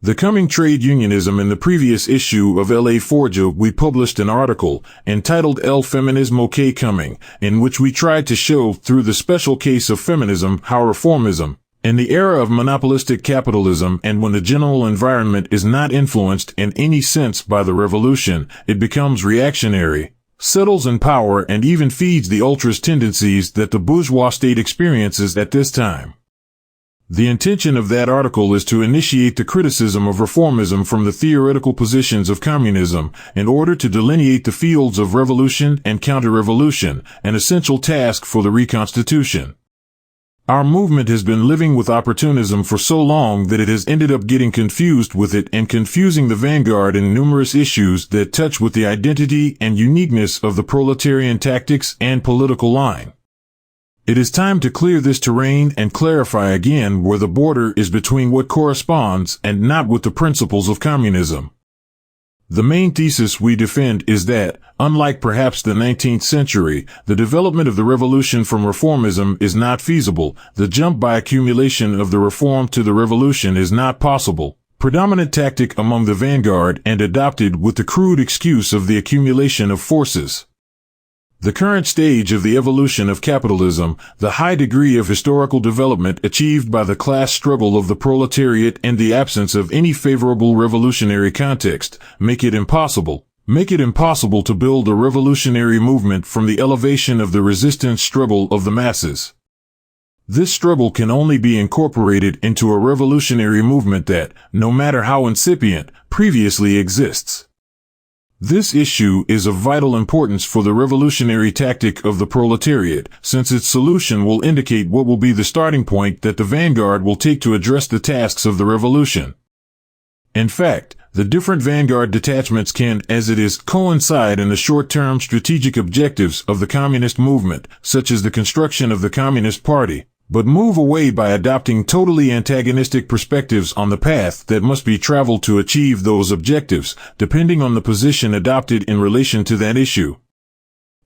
The Coming Trade Unionism. In the previous issue of La Forja, we published an article entitled El Feminismo que Coming, in which we tried to show through the special case of feminism how reformism, in the era of monopolistic capitalism and when the general environment is not influenced in any sense by the revolution, it becomes reactionary, settles in power, and even feeds the ultras tendencies that the bourgeois state experiences at this time. The intention of that article is to initiate the criticism of reformism from the theoretical positions of communism in order to delineate the fields of revolution and counter-revolution, an essential task for the reconstitution. Our movement has been living with opportunism for so long that it has ended up getting confused with it and confusing the vanguard in numerous issues that touch with the identity and uniqueness of the proletarian tactics and political line. It is time to clear this terrain and clarify again where the border is between what corresponds and not with the principles of communism. The main thesis we defend is that, unlike perhaps the 19th century, the development of the revolution from reformism is not feasible. The jump by accumulation of the reform to the revolution is not possible. Predominant tactic among the vanguard and adopted with the crude excuse of the accumulation of forces. The current stage of the evolution of capitalism, the high degree of historical development achieved by the class struggle of the proletariat and the absence of any favorable revolutionary context, make it impossible to build a revolutionary movement from the elevation of the resistance struggle of the masses. This struggle can only be incorporated into a revolutionary movement that, no matter how incipient, previously exists. This issue is of vital importance for the revolutionary tactic of the proletariat, since its solution will indicate what will be the starting point that the vanguard will take to address the tasks of the revolution. In fact, the different vanguard detachments can, as it is, coincide in the short-term strategic objectives of the communist movement, such as the construction of the Communist Party, but move away by adopting totally antagonistic perspectives on the path that must be traveled to achieve those objectives, depending on the position adopted in relation to that issue.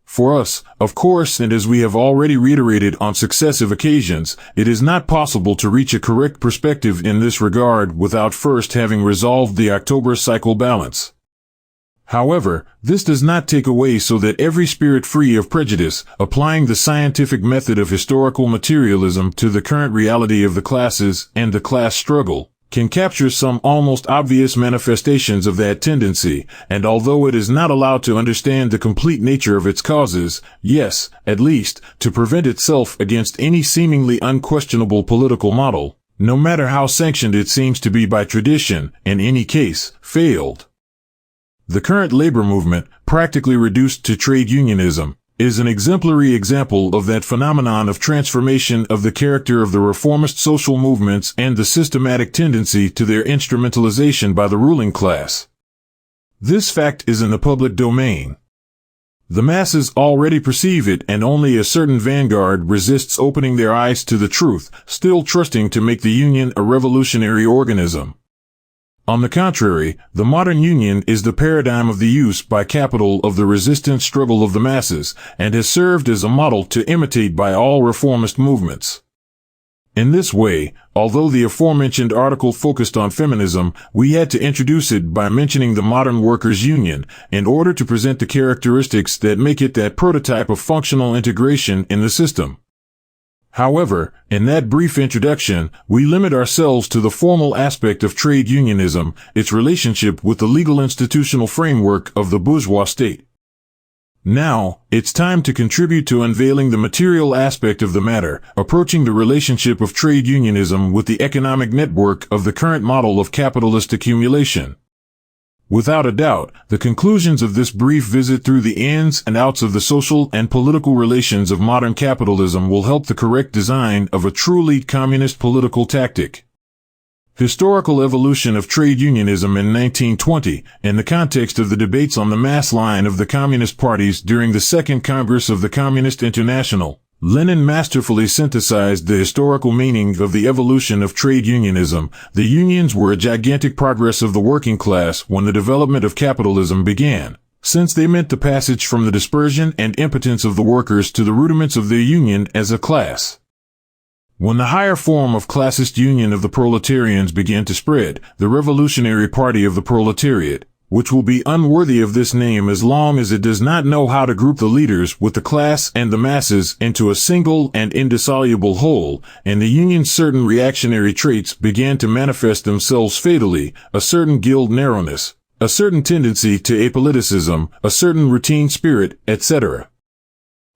For us, of course, and as we have already reiterated on successive occasions, it is not possible to reach a correct perspective in this regard without first having resolved the October cycle balance. However, this does not take away so that every spirit free of prejudice, applying the scientific method of historical materialism to the current reality of the classes and the class struggle, can capture some almost obvious manifestations of that tendency, and although it is not allowed to understand the complete nature of its causes, yes, at least, to prevent itself against any seemingly unquestionable political model, no matter how sanctioned it seems to be by tradition, in any case, failed. The current labor movement, practically reduced to trade unionism, is an exemplary example of that phenomenon of transformation of the character of the reformist social movements and the systematic tendency to their instrumentalization by the ruling class. This fact is in the public domain. The masses already perceive it, and only a certain vanguard resists opening their eyes to the truth, still trusting to make the union a revolutionary organism. On the contrary, the modern union is the paradigm of the use by capital of the resistance struggle of the masses, and has served as a model to imitate by all reformist movements. In this way, although the aforementioned article focused on feminism, we had to introduce it by mentioning the modern workers' union, in order to present the characteristics that make it that prototype of functional integration in the system. However, in that brief introduction, we limit ourselves to the formal aspect of trade unionism, its relationship with the legal institutional framework of the bourgeois state. Now, it's time to contribute to unveiling the material aspect of the matter, approaching the relationship of trade unionism with the economic network of the current model of capitalist accumulation. Without a doubt, the conclusions of this brief visit through the ins and outs of the social and political relations of modern capitalism will help the correct design of a truly communist political tactic. Historical evolution of trade unionism in 1920, in the context of the debates on the mass line of the communist parties during the Second Congress of the Communist International, Lenin masterfully synthesized the historical meaning of the evolution of trade unionism. The unions were a gigantic progress of the working class when the development of capitalism began, since they meant the passage from the dispersion and impotence of the workers to the rudiments of their union as a class. When the higher form of classist union of the proletarians began to spread, the Revolutionary Party of the Proletariat, which will be unworthy of this name as long as it does not know how to group the leaders with the class and the masses into a single and indissoluble whole, and the union's certain reactionary traits began to manifest themselves fatally, a certain guild narrowness, a certain tendency to apoliticism, a certain routine spirit, etc.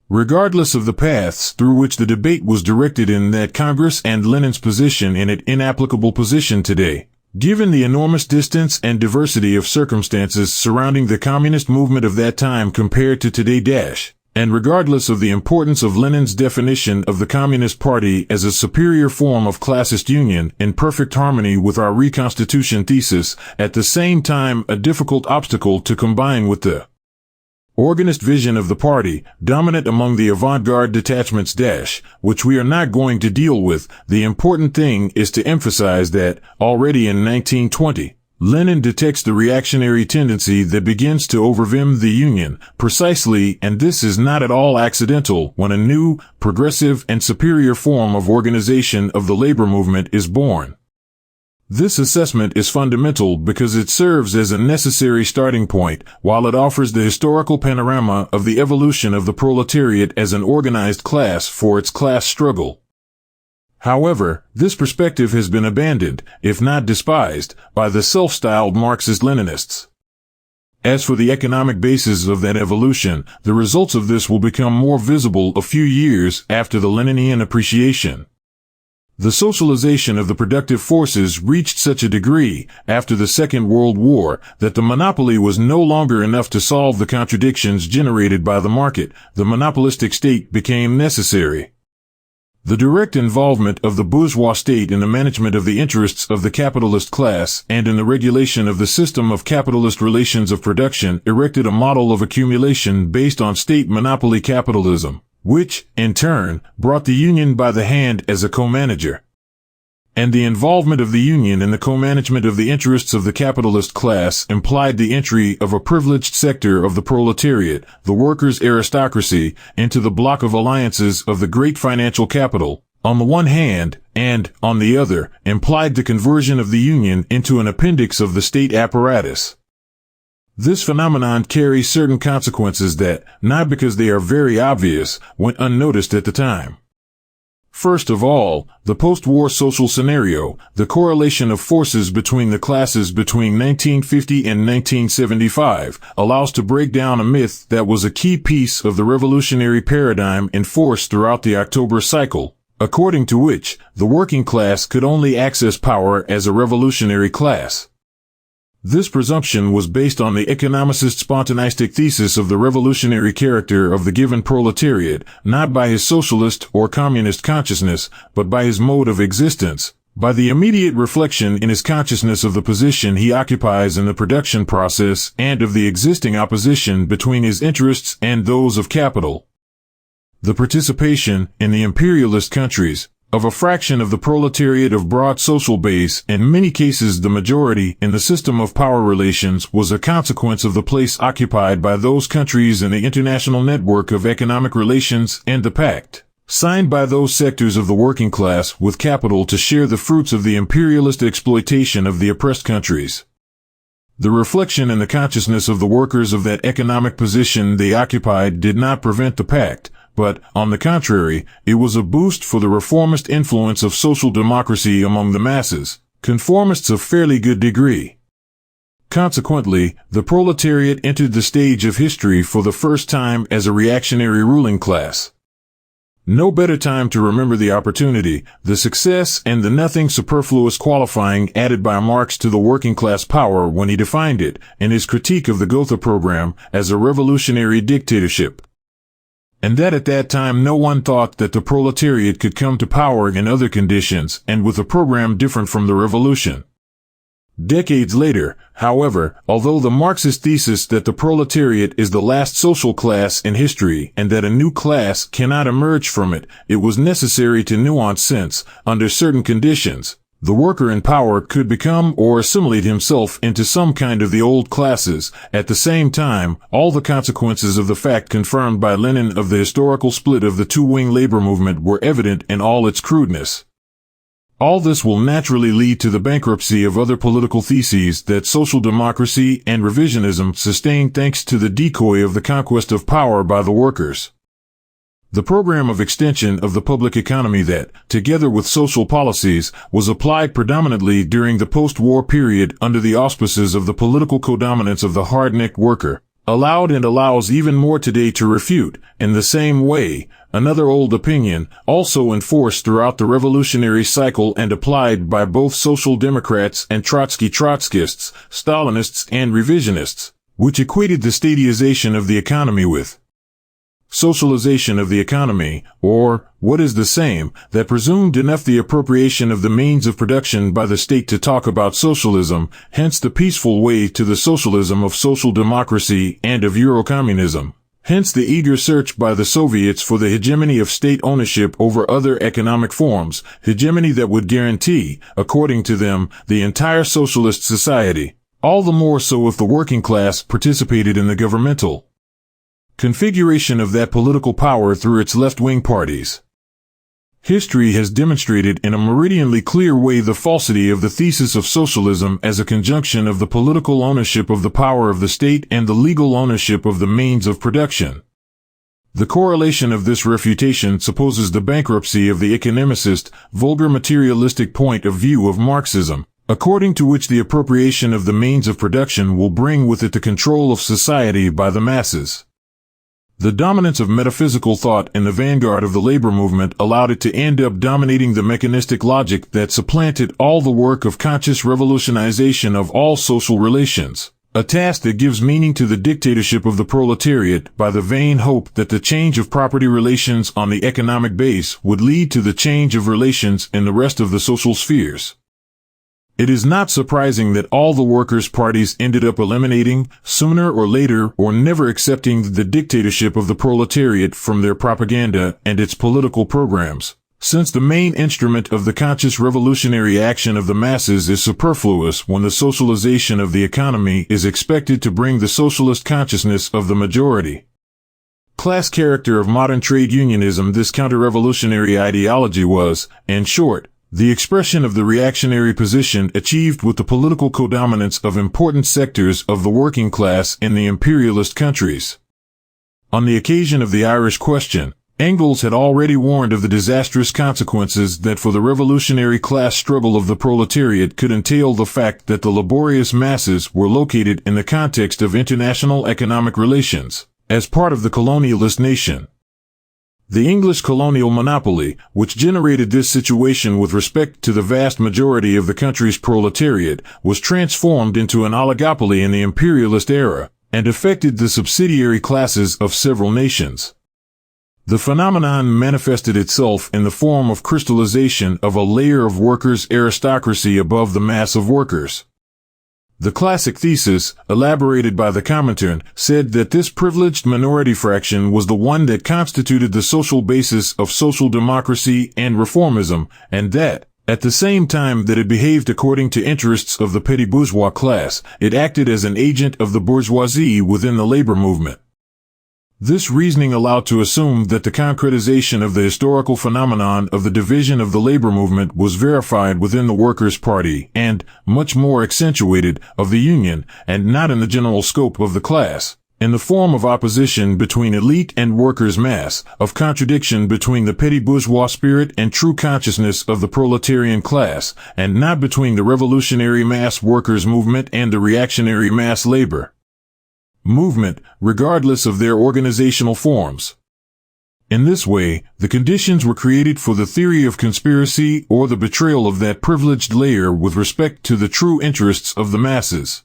Regardless of the paths through which the debate was directed in that Congress and Lenin's position in an inapplicable position today, given the enormous distance and diversity of circumstances surrounding the communist movement of that time compared to today, and regardless of the importance of Lenin's definition of the Communist Party as a superior form of classist union in perfect harmony with our Reconstitution thesis, at the same time a difficult obstacle to combine with the organist vision of the party, dominant among the avant-garde detachments which we are not going to deal with. The important thing is to emphasize that, already in 1920, Lenin detects the reactionary tendency that begins to overwhelm the Union, precisely, and this is not at all accidental, when a new, progressive, and superior form of organization of the labor movement is born. This assessment is fundamental because it serves as a necessary starting point, while it offers the historical panorama of the evolution of the proletariat as an organized class for its class struggle. However, this perspective has been abandoned, if not despised, by the self-styled Marxist-Leninists. As for the economic basis of that evolution, the results of this will become more visible a few years after the Leninian appreciation. The socialization of the productive forces reached such a degree after the Second World War that the monopoly was no longer enough to solve the contradictions generated by the market. The monopolistic state became necessary. The direct involvement of the bourgeois state in the management of the interests of the capitalist class and in the regulation of the system of capitalist relations of production erected a model of accumulation based on state monopoly capitalism, which, in turn, brought the Union by the hand as a co-manager. And the involvement of the Union in the co-management of the interests of the capitalist class implied the entry of a privileged sector of the proletariat, the workers' aristocracy, into the block of alliances of the great financial capital, on the one hand, and, on the other, implied the conversion of the Union into an appendix of the state apparatus. This phenomenon carries certain consequences that, not because they are very obvious, went unnoticed at the time. First of all, the post-war social scenario, the correlation of forces between the classes between 1950 and 1975, allows to break down a myth that was a key piece of the revolutionary paradigm in force throughout the October cycle, according to which, the working class could only access power as a revolutionary class. This presumption was based on the economicist spontaneistic thesis of the revolutionary character of the given proletariat, not by his socialist or communist consciousness, but by his mode of existence, by the immediate reflection in his consciousness of the position he occupies in the production process and of the existing opposition between his interests and those of capital. The participation, in the imperialist countries, of a fraction of the proletariat of broad social base, in many cases the majority, in the system of power relations was a consequence of the place occupied by those countries in the international network of economic relations and the pact, signed by those sectors of the working class with capital to share the fruits of the imperialist exploitation of the oppressed countries. The reflection in the consciousness of the workers of that economic position they occupied did not prevent the pact, but, on the contrary, it was a boost for the reformist influence of social democracy among the masses, conformists of fairly good degree. Consequently, the proletariat entered the stage of history for the first time as a reactionary ruling class. No better time to remember the opportunity, the success, and the nothing superfluous qualifying added by Marx to the working class power when he defined it, in his critique of the Gotha program, as a revolutionary dictatorship. And that at that time no one thought that the proletariat could come to power in other conditions and with a program different from the revolution. Decades later, however, although the Marxist thesis that the proletariat is the last social class in history and that a new class cannot emerge from it, it was necessary to nuance since, under certain conditions, The worker in power could become or assimilate himself into some kind of the old classes. At the same time, all the consequences of the fact confirmed by Lenin of the historical split of the two-wing labor movement were evident in all its crudeness. All this will naturally lead to the bankruptcy of other political theses that social democracy and revisionism sustain thanks to the decoy of the conquest of power by the workers. The program of extension of the public economy that, together with social policies, was applied predominantly during the post-war period under the auspices of the political codominance of the hard-necked worker, allowed and allows even more today to refute, in the same way, another old opinion, also enforced throughout the revolutionary cycle and applied by both social democrats and Trotskists, Stalinists and revisionists, which equated the statization of the economy with socialization of the economy, or, what is the same, that presumed enough the appropriation of the means of production by the state to talk about socialism, hence the peaceful way to the socialism of social democracy and of Eurocommunism. Hence the eager search by the Soviets for the hegemony of state ownership over other economic forms, hegemony that would guarantee, according to them, the entire socialist society, all the more so if the working class participated in the governmental configuration of that political power through its left-wing parties. History has demonstrated in a meridianly clear way the falsity of the thesis of socialism as a conjunction of the political ownership of the power of the state and the legal ownership of the means of production. The correlation of this refutation supposes the bankruptcy of the economicist, vulgar materialistic point of view of Marxism, according to which the appropriation of the means of production will bring with it the control of society by the masses. The dominance of metaphysical thought in the vanguard of the labor movement allowed it to end up dominating the mechanistic logic that supplanted all the work of conscious revolutionization of all social relations, a task that gives meaning to the dictatorship of the proletariat by the vain hope that the change of property relations on the economic base would lead to the change of relations in the rest of the social spheres. It is not surprising that all the workers' parties ended up eliminating, sooner or later or never accepting the dictatorship of the proletariat from their propaganda and its political programs, since the main instrument of the conscious revolutionary action of the masses is superfluous when the socialization of the economy is expected to bring the socialist consciousness of the majority. Class character of modern trade unionism. This counter-revolutionary ideology was, in short, the expression of the reactionary position achieved with the political codominance of important sectors of the working class in the imperialist countries. On the occasion of the Irish question, Engels had already warned of the disastrous consequences that for the revolutionary class struggle of the proletariat could entail the fact that the laborious masses were located in the context of international economic relations, as part of the colonialist nation. The English colonial monopoly, which generated this situation with respect to the vast majority of the country's proletariat, was transformed into an oligopoly in the imperialist era, and affected the subsidiary classes of several nations. The phenomenon manifested itself in the form of crystallization of a layer of workers' aristocracy above the mass of workers. The classic thesis, elaborated by the Comintern, said that this privileged minority fraction was the one that constituted the social basis of social democracy and reformism, and that, at the same time that it behaved according to interests of the petty bourgeois class, it acted as an agent of the bourgeoisie within the labor movement. This reasoning allowed to assume that the concretization of the historical phenomenon of the division of the labor movement was verified within the Workers' Party and, much more accentuated, of the Union, and not in the general scope of the class, in the form of opposition between elite and workers' mass, of contradiction between the petty bourgeois spirit and true consciousness of the proletarian class, and not between the revolutionary mass workers' movement and the reactionary mass labor movement, regardless of their organizational forms. In this way, the conditions were created for the theory of conspiracy or the betrayal of that privileged layer with respect to the true interests of the masses.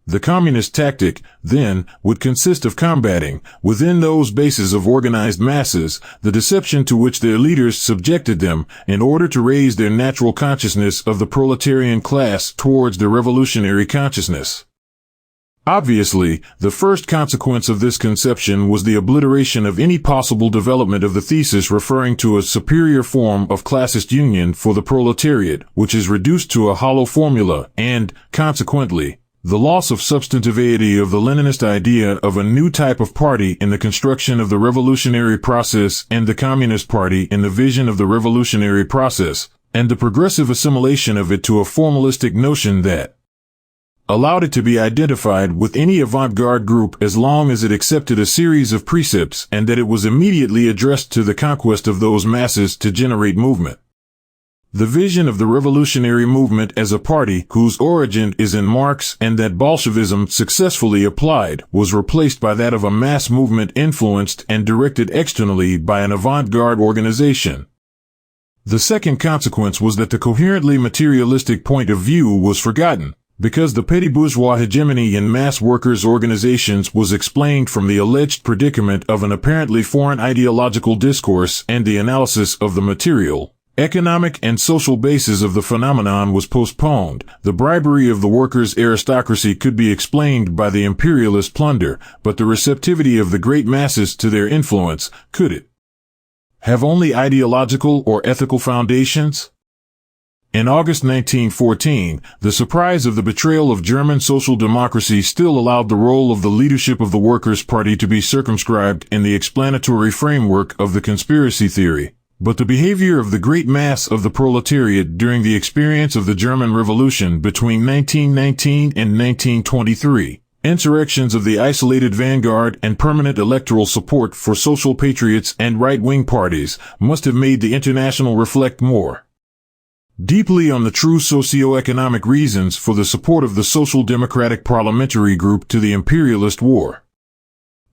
The communist tactic, then, would consist of combating, within those bases of organized masses, the deception to which their leaders subjected them, in order to raise their natural consciousness of the proletarian class towards the revolutionary consciousness. Obviously, the first consequence of this conception was the obliteration of any possible development of the thesis referring to a superior form of classist union for the proletariat, which is reduced to a hollow formula, and, consequently, the loss of substantivity of the Leninist idea of a new type of party in the construction of the revolutionary process and the Communist Party in the vision of the revolutionary process, and the progressive assimilation of it to a formalistic notion that allowed it to be identified with any avant-garde group as long as it accepted a series of precepts and that it was immediately addressed to the conquest of those masses to generate movement. The vision of the revolutionary movement as a party whose origin is in Marx and that Bolshevism successfully applied was replaced by that of a mass movement influenced and directed externally by an avant-garde organization. The second consequence was that the coherently materialistic point of view was forgotten, because the petty bourgeois hegemony in mass workers' organizations was explained from the alleged predicament of an apparently foreign ideological discourse and the analysis of the material, economic and social basis of the phenomenon was postponed. The bribery of the workers' aristocracy could be explained by the imperialist plunder, but the receptivity of the great masses to their influence, could it have only ideological or ethical foundations? In August 1914, the surprise of the betrayal of German social democracy still allowed the role of the leadership of the Workers' Party to be circumscribed in the explanatory framework of the conspiracy theory. But the behavior of the great mass of the proletariat during the experience of the German Revolution between 1919 and 1923, insurrections of the isolated vanguard and permanent electoral support for social patriots and right-wing parties, must have made the International reflect more deeply on the true socio-economic reasons for the support of the Social Democratic Parliamentary Group to the imperialist war.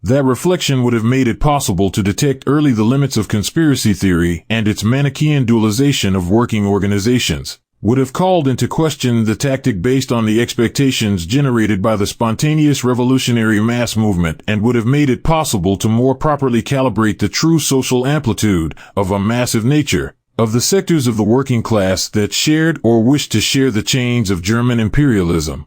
That reflection would have made it possible to detect early the limits of conspiracy theory and its Manichaean dualization of working organizations, would have called into question the tactic based on the expectations generated by the spontaneous revolutionary mass movement, and would have made it possible to more properly calibrate the true social amplitude of a massive nature of the sectors of the working class that shared or wished to share the chains of German imperialism.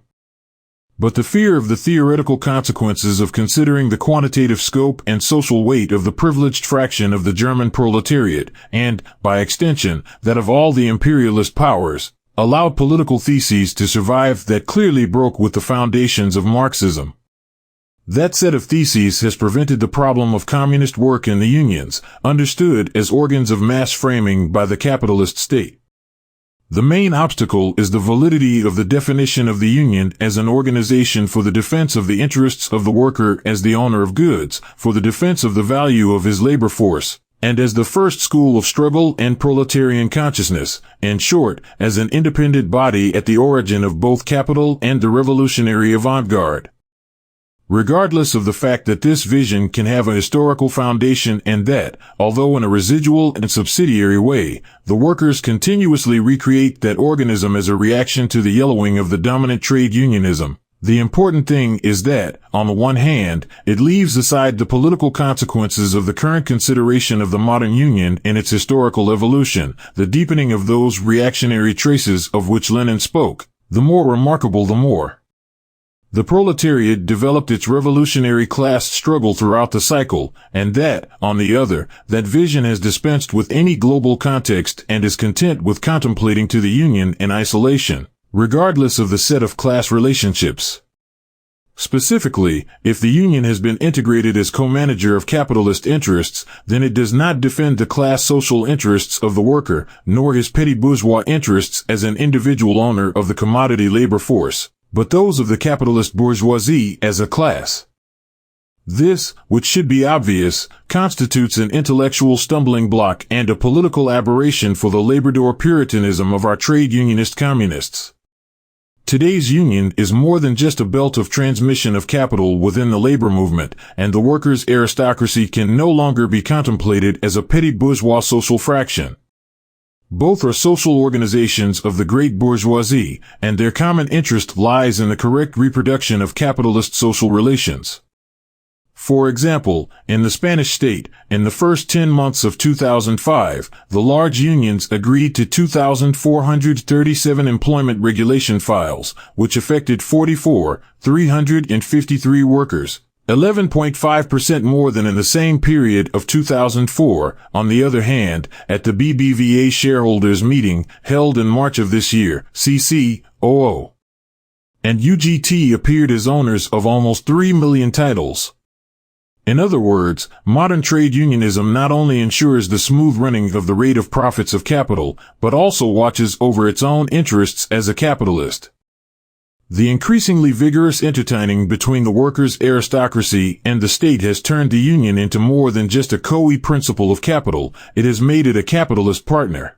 But the fear of the theoretical consequences of considering the quantitative scope and social weight of the privileged fraction of the German proletariat, and, by extension, that of all the imperialist powers, allowed political theses to survive that clearly broke with the foundations of Marxism. That set of theses has prevented the problem of communist work in the unions, understood as organs of mass framing by the capitalist state. The main obstacle is the validity of the definition of the union as an organization for the defense of the interests of the worker as the owner of goods, for the defense of the value of his labor force, and as the first school of struggle and proletarian consciousness, in short, as an independent body at the origin of both capital and the revolutionary avant-garde. Regardless of the fact that this vision can have a historical foundation and that, although in a residual and subsidiary way, the workers continuously recreate that organism as a reaction to the yellowing of the dominant trade unionism, the important thing is that, on the one hand, it leaves aside the political consequences of the current consideration of the modern union in its historical evolution, the deepening of those reactionary traces of which Lenin spoke, the more remarkable the more. The proletariat developed its revolutionary class struggle throughout the cycle, and that, on the other, that vision has dispensed with any global context and is content with contemplating to the union in isolation, regardless of the set of class relationships. Specifically, if the union has been integrated as co-manager of capitalist interests, then it does not defend the class social interests of the worker, nor his petty bourgeois interests as an individual owner of the commodity labor force, but those of the capitalist bourgeoisie as a class. This, which should be obvious, constitutes an intellectual stumbling block and a political aberration for the labrador puritanism of our trade unionist communists. Today's union is more than just a belt of transmission of capital within the labor movement, and the workers' aristocracy can no longer be contemplated as a petty bourgeois social fraction. Both are social organizations of the great bourgeoisie, and their common interest lies in the correct reproduction of capitalist social relations. For example, in the Spanish state, in the first 10 months of 2005, the large unions agreed to 2,437 employment regulation files, which affected 353 workers, 11.5% more than in the same period of 2004. On the other hand, at the BBVA shareholders meeting held in March of this year, CCOO and UGT appeared as owners of almost 3 million titles. In other words, modern trade unionism not only ensures the smooth running of the rate of profits of capital, but also watches over its own interests as a capitalist. The increasingly vigorous intertwining between the workers' aristocracy and the state has turned the union into more than just a co-principle of capital, it has made it a capitalist partner.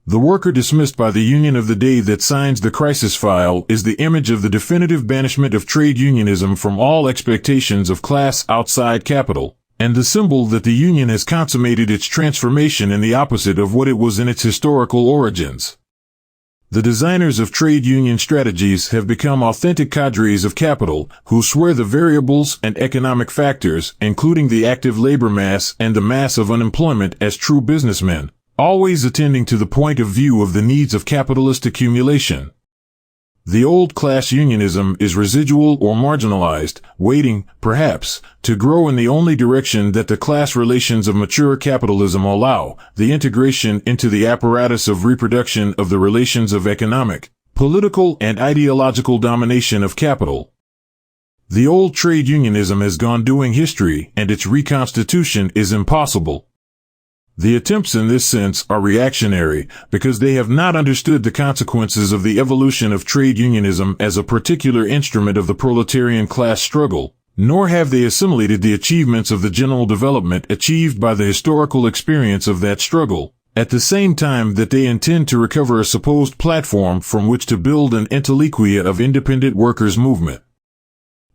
The worker dismissed by the union of the day that signs the crisis file is the image of the definitive banishment of trade unionism from all expectations of class outside capital, and the symbol that the union has consummated its transformation in the opposite of what it was in its historical origins. The designers of trade union strategies have become authentic cadres of capital, who swear the variables and economic factors, including the active labor mass and the mass of unemployment, as true businessmen, always attending to the point of view of the needs of capitalist accumulation. The old class unionism is residual or marginalized, waiting, perhaps, to grow in the only direction that the class relations of mature capitalism allow, the integration into the apparatus of reproduction of the relations of economic, political, and ideological domination of capital. The old trade unionism has gone doing history, and its reconstitution is impossible. The attempts in this sense are reactionary because they have not understood the consequences of the evolution of trade unionism as a particular instrument of the proletarian class struggle, nor have they assimilated the achievements of the general development achieved by the historical experience of that struggle, at the same time that they intend to recover a supposed platform from which to build an entelequia of independent workers' movement.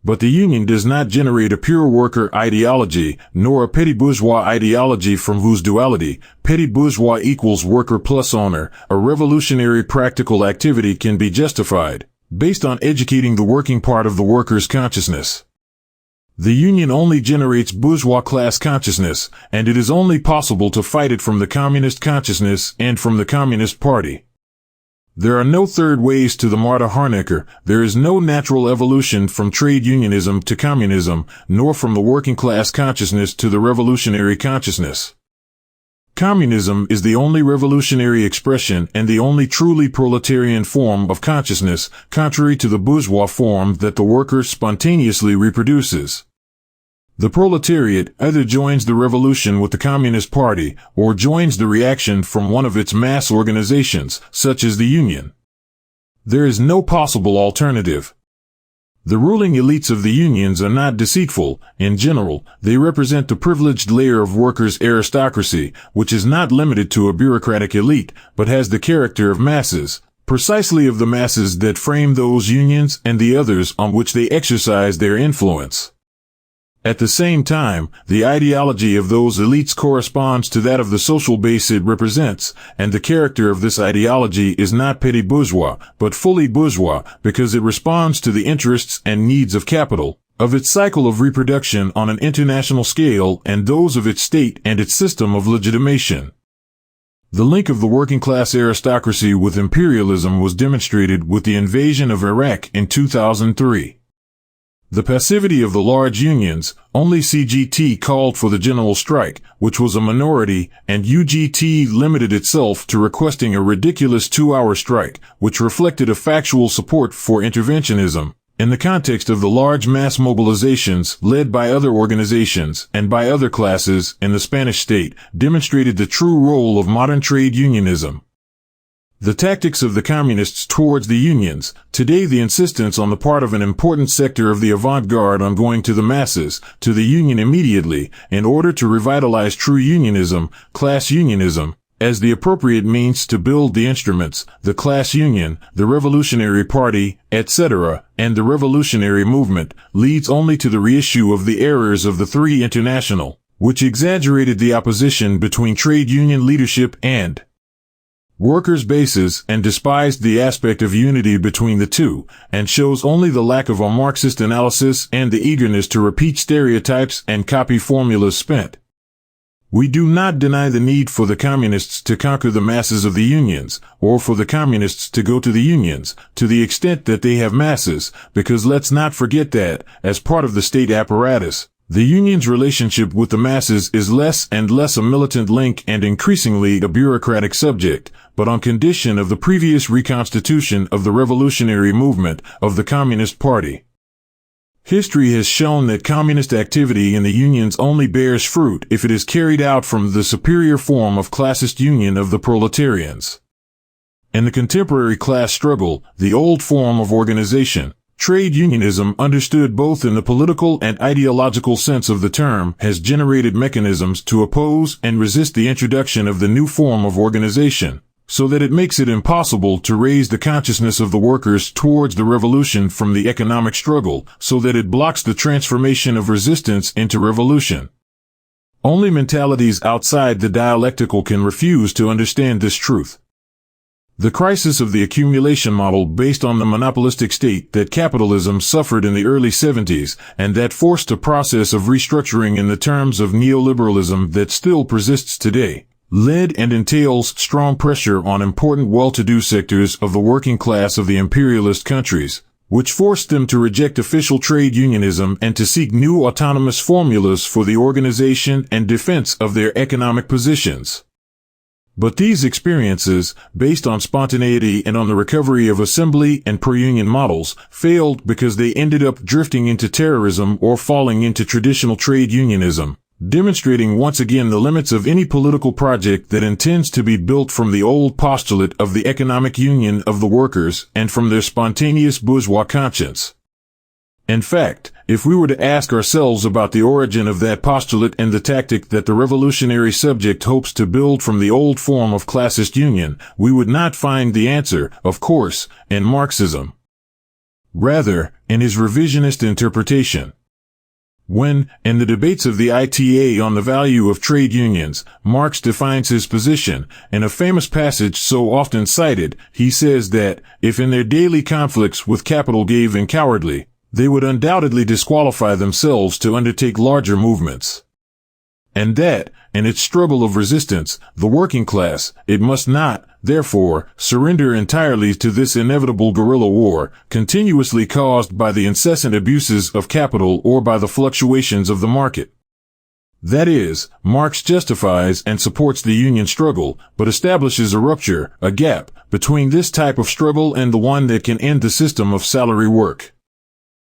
But the union does not generate a pure worker ideology, nor a petty bourgeois ideology from whose duality, petty bourgeois equals worker plus owner, a revolutionary practical activity can be justified, based on educating the working part of the workers' consciousness. The union only generates bourgeois class consciousness, and it is only possible to fight it from the communist consciousness and from the Communist Party. There are no third ways to the Marta Harnecker. There is no natural evolution from trade unionism to communism, nor from the working class consciousness to the revolutionary consciousness. Communism is the only revolutionary expression and the only truly proletarian form of consciousness, contrary to the bourgeois form that the worker spontaneously reproduces. The proletariat either joins the revolution with the Communist Party or joins the reaction from one of its mass organizations, such as the Union. There is no possible alternative. The ruling elites of the unions are not deceitful. In general, they represent the privileged layer of workers' aristocracy, which is not limited to a bureaucratic elite, but has the character of masses, precisely of the masses that frame those unions and the others on which they exercise their influence. At the same time, the ideology of those elites corresponds to that of the social base it represents, and the character of this ideology is not petty bourgeois, but fully bourgeois, because it responds to the interests and needs of capital, of its cycle of reproduction on an international scale, and those of its state and its system of legitimation. The link of the working class aristocracy with imperialism was demonstrated with the invasion of Iraq in 2003. The passivity of the large unions, only CGT called for the general strike, which was a minority, and UGT limited itself to requesting a ridiculous 2-hour strike, which reflected a factual support for interventionism, in the context of the large mass mobilizations led by other organizations and by other classes in the Spanish state, demonstrated the true role of modern trade unionism. The tactics of the communists towards the unions, today the insistence on the part of an important sector of the avant-garde on going to the masses, to the union immediately, in order to revitalize true unionism, class unionism, as the appropriate means to build the instruments, the class union, the revolutionary party, etc., and the revolutionary movement, leads only to the reissue of the errors of the Three International, which exaggerated the opposition between trade union leadership and workers' bases and despised the aspect of unity between the two, and shows only the lack of a Marxist analysis and the eagerness to repeat stereotypes and copy formulas spent. We do not deny the need for the communists to conquer the masses of the unions, or for the communists to go to the unions, to the extent that they have masses, because let's not forget that, as part of the state apparatus, the union's relationship with the masses is less and less a militant link and increasingly a bureaucratic subject, but on condition of the previous reconstitution of the revolutionary movement of the Communist Party. History has shown that communist activity in the unions only bears fruit if it is carried out from the superior form of classist union of the proletarians. In the contemporary class struggle, the old form of organization, trade unionism, understood both in the political and ideological sense of the term, has generated mechanisms to oppose and resist the introduction of the new form of organization, so that it makes it impossible to raise the consciousness of the workers towards the revolution from the economic struggle, so that it blocks the transformation of resistance into revolution. Only mentalities outside the dialectical can refuse to understand this truth. The crisis of the accumulation model based on the monopolistic state that capitalism suffered in the early 70s, and that forced a process of restructuring in the terms of neoliberalism that still persists today, led and entails strong pressure on important well-to-do sectors of the working class of the imperialist countries, which forced them to reject official trade unionism and to seek new autonomous formulas for the organization and defense of their economic positions. But these experiences, based on spontaneity and on the recovery of assembly and pro-union models, failed because they ended up drifting into terrorism or falling into traditional trade unionism, demonstrating once again the limits of any political project that intends to be built from the old postulate of the economic union of the workers and from their spontaneous bourgeois conscience. In fact, if we were to ask ourselves about the origin of that postulate and the tactic that the revolutionary subject hopes to build from the old form of classist union, we would not find the answer, of course, in Marxism. Rather, in his revisionist interpretation. When, in the debates of the ITA on the value of trade unions, Marx defines his position, in a famous passage so often cited, he says that, if in their daily conflicts with capital gave in cowardly, they would undoubtedly disqualify themselves to undertake larger movements. And that, in its struggle of resistance, the working class, it must not, therefore, surrender entirely to this inevitable guerrilla war, continuously caused by the incessant abuses of capital or by the fluctuations of the market. That is, Marx justifies and supports the union struggle, but establishes a rupture, a gap, between this type of struggle and the one that can end the system of salary work.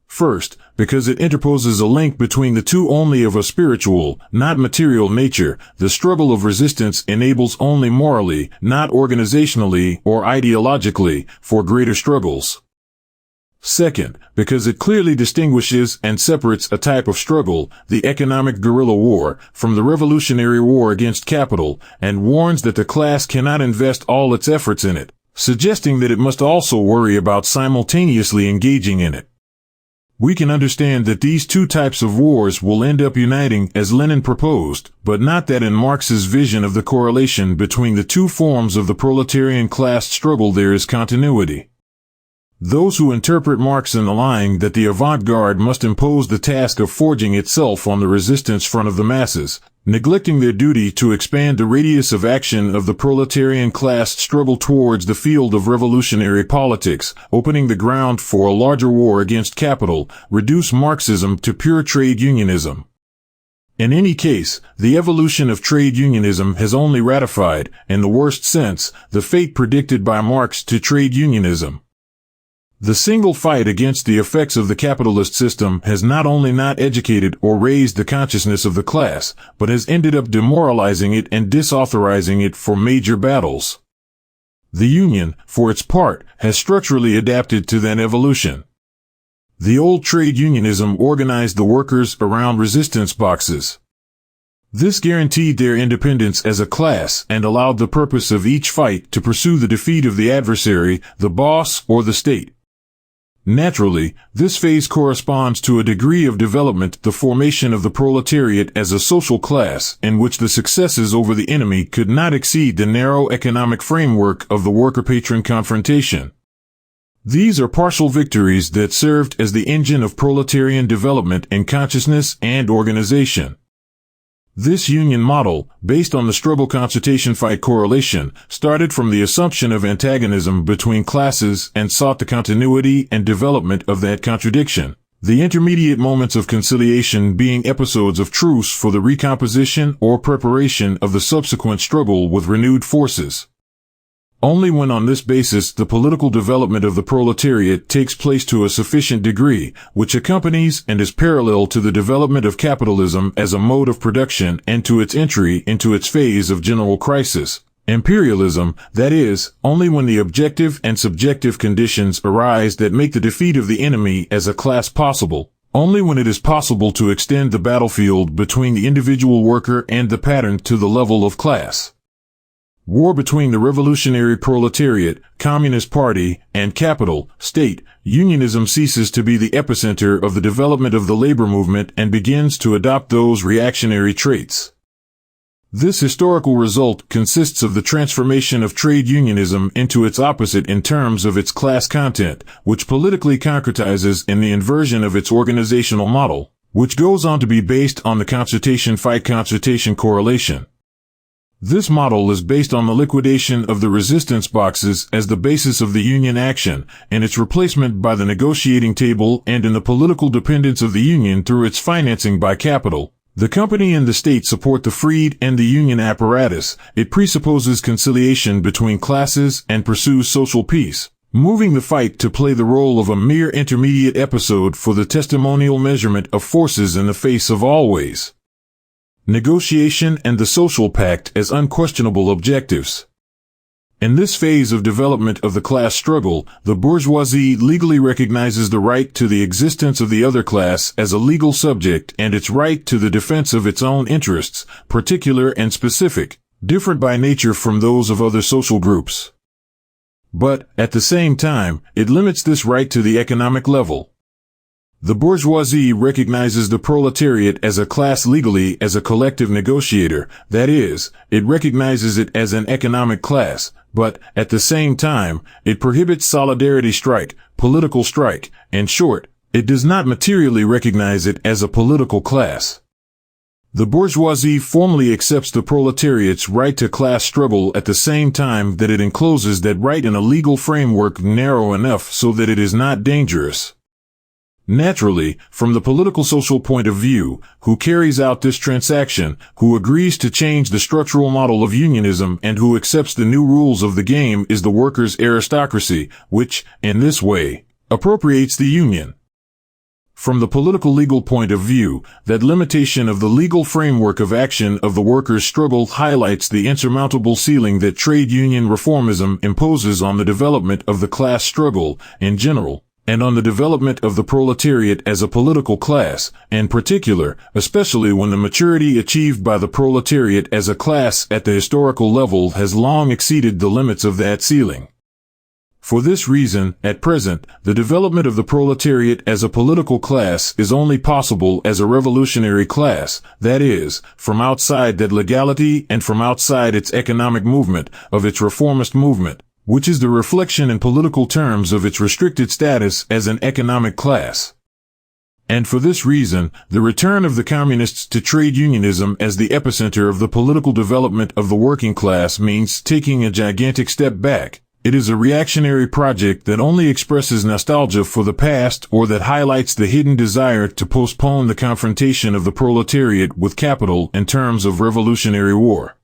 First, because it interposes a link between the two only of a spiritual, not material nature, the struggle of resistance enables only morally, not organizationally or ideologically, for greater struggles. Second, because it clearly distinguishes and separates a type of struggle, the economic guerrilla war, from the revolutionary war against capital, and warns that the class cannot invest all its efforts in it, suggesting that it must also worry about simultaneously engaging in it. We can understand that these two types of wars will end up uniting as Lenin proposed, but not that in Marx's vision of the correlation between the two forms of the proletarian class struggle there is continuity. Those who interpret Marx in the line that the avant-garde must impose the task of forging itself on the resistance front of the masses, neglecting their duty to expand the radius of action of the proletarian class struggle towards the field of revolutionary politics, opening the ground for a larger war against capital, reduce Marxism to pure trade unionism. In any case, the evolution of trade unionism has only ratified, in the worst sense, the fate predicted by Marx to trade unionism. The single fight against the effects of the capitalist system has not only not educated or raised the consciousness of the class, but has ended up demoralizing it and disauthorizing it for major battles. The Union, for its part, has structurally adapted to that evolution. The old trade unionism organized the workers around resistance boxes. This guaranteed their independence as a class and allowed the purpose of each fight to pursue the defeat of the adversary, the boss, or the state. Naturally, this phase corresponds to a degree of development, the formation of the proletariat as a social class, in which the successes over the enemy could not exceed the narrow economic framework of the worker-patron confrontation. These are partial victories that served as the engine of proletarian development in consciousness and organization. This union model, based on the struggle-consultation-fight correlation, started from the assumption of antagonism between classes and sought the continuity and development of that contradiction, the intermediate moments of conciliation being episodes of truce for the recomposition or preparation of the subsequent struggle with renewed forces. Only when on this basis the political development of the proletariat takes place to a sufficient degree, which accompanies and is parallel to the development of capitalism as a mode of production and to its entry into its phase of general crisis, imperialism, that is, only when the objective and subjective conditions arise that make the defeat of the enemy as a class possible, only when it is possible to extend the battlefield between the individual worker and the pattern to the level of class. War between the revolutionary proletariat, Communist Party, and capital, state, unionism ceases to be the epicenter of the development of the labor movement and begins to adopt those reactionary traits. This historical result consists of the transformation of trade unionism into its opposite in terms of its class content, which politically concretizes in the inversion of its organizational model, which goes on to be based on the consultation-fight-consultation correlation. This model is based on the liquidation of the resistance boxes as the basis of the union action, and its replacement by the negotiating table and in the political dependence of the union through its financing by capital. The company and the state support the freed and the union apparatus. It presupposes conciliation between classes and pursues social peace, moving the fight to play the role of a mere intermediate episode for the testimonial measurement of forces in the face of always negotiation and the social pact as unquestionable objectives. In this phase of development of the class struggle, the bourgeoisie legally recognizes the right to the existence of the other class as a legal subject and its right to the defense of its own interests, particular and specific, different by nature from those of other social groups. But, at the same time, it limits this right to the economic level. The bourgeoisie recognizes the proletariat as a class legally as a collective negotiator, that is, it recognizes it as an economic class, but, at the same time, it prohibits solidarity strike, political strike. In short, it does not materially recognize it as a political class. The bourgeoisie formally accepts the proletariat's right to class struggle at the same time that it encloses that right in a legal framework narrow enough so that it is not dangerous. Naturally, from the political social point of view, who carries out this transaction, who agrees to change the structural model of unionism and who accepts the new rules of the game is the workers' aristocracy, which, in this way, appropriates the union. From the political legal point of view, that limitation of the legal framework of action of the workers' struggle highlights the insurmountable ceiling that trade union reformism imposes on the development of the class struggle in general, and on the development of the proletariat as a political class, in particular, especially when the maturity achieved by the proletariat as a class at the historical level has long exceeded the limits of that ceiling. For this reason, at present, the development of the proletariat as a political class is only possible as a revolutionary class, that is, from outside that legality and from outside its economic movement, of its reformist movement, which is the reflection in political terms of its restricted status as an economic class. And for this reason, the return of the communists to trade unionism as the epicenter of the political development of the working class means taking a gigantic step back. It is a reactionary project that only expresses nostalgia for the past or that highlights the hidden desire to postpone the confrontation of the proletariat with capital in terms of revolutionary war.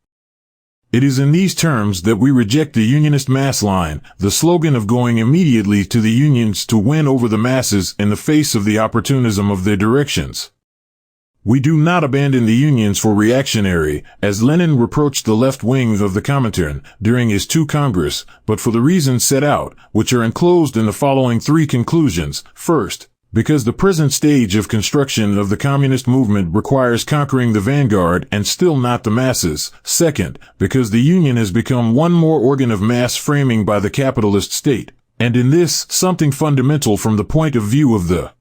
It is in these terms that we reject the unionist mass line, the slogan of going immediately to the unions to win over the masses in the face of the opportunism of their directions. We do not abandon the unions for reactionary, as Lenin reproached the left wing of the Comintern during his two Congress, but for the reasons set out, which are enclosed in the following three conclusions. First, because the present stage of construction of the communist movement requires conquering the vanguard and still not the masses. Second, because the union has become one more organ of mass framing by the capitalist state, And in this, something fundamental from the point of view of the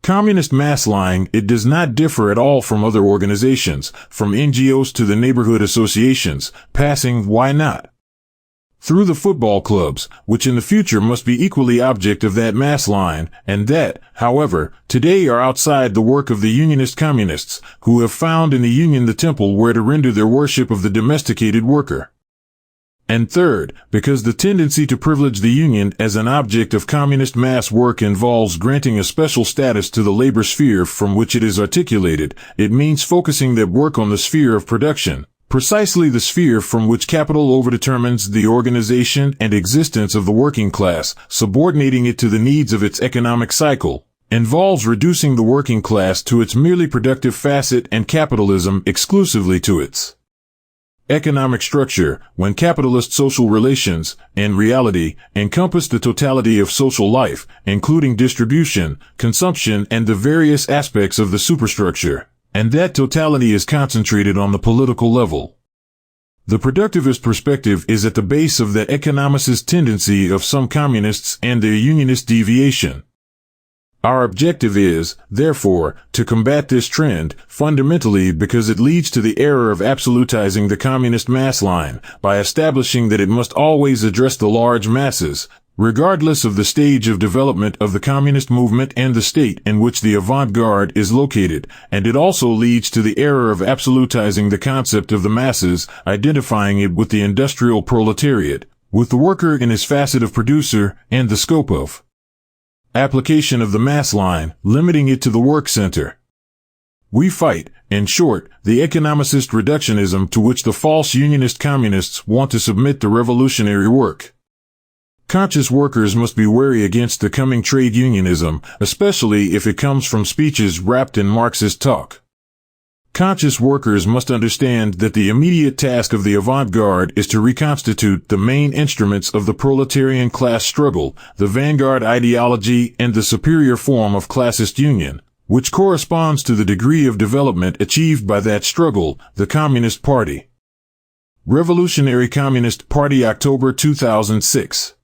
communist mass line, it does not differ at all from other organizations, from NGOs to the neighborhood associations, passing, why not, through the football clubs, which in the future must be equally object of that mass line, and that, however, today are outside the work of the unionist communists, who have found in the union the temple where to render their worship of the domesticated worker. And third, because the tendency to privilege the union as an object of communist mass work involves granting a special status to the labor sphere from which it is articulated, it means focusing that work on the sphere of production, precisely the sphere from which capital overdetermines the organization and existence of the working class, subordinating it to the needs of its economic cycle, involves reducing the working class to its merely productive facet and capitalism exclusively to its economic structure, when capitalist social relations, in reality, encompass the totality of social life, including distribution, consumption, and the various aspects of the superstructure, and that totality is concentrated on the political level. The productivist perspective is at the base of that economicist tendency of some communists and their unionist deviation. Our objective is, therefore, to combat this trend, fundamentally because it leads to the error of absolutizing the communist mass line, by establishing that it must always address the large masses, regardless of the stage of development of the communist movement and the state in which the avant-garde is located, and it also leads to the error of absolutizing the concept of the masses, identifying it with the industrial proletariat, with the worker in his facet of producer, and the scope of application of the mass line, limiting it to the work center. We fight, in short, the economicist reductionism to which the false unionist communists want to submit the revolutionary work. Conscious workers must be wary against the coming trade unionism, especially if it comes from speeches wrapped in Marxist talk. Conscious workers must understand that the immediate task of the avant-garde is to reconstitute the main instruments of the proletarian class struggle, the vanguard ideology and the superior form of classist union, which corresponds to the degree of development achieved by that struggle, the Communist Party. Revolutionary Communist Party, October 2006.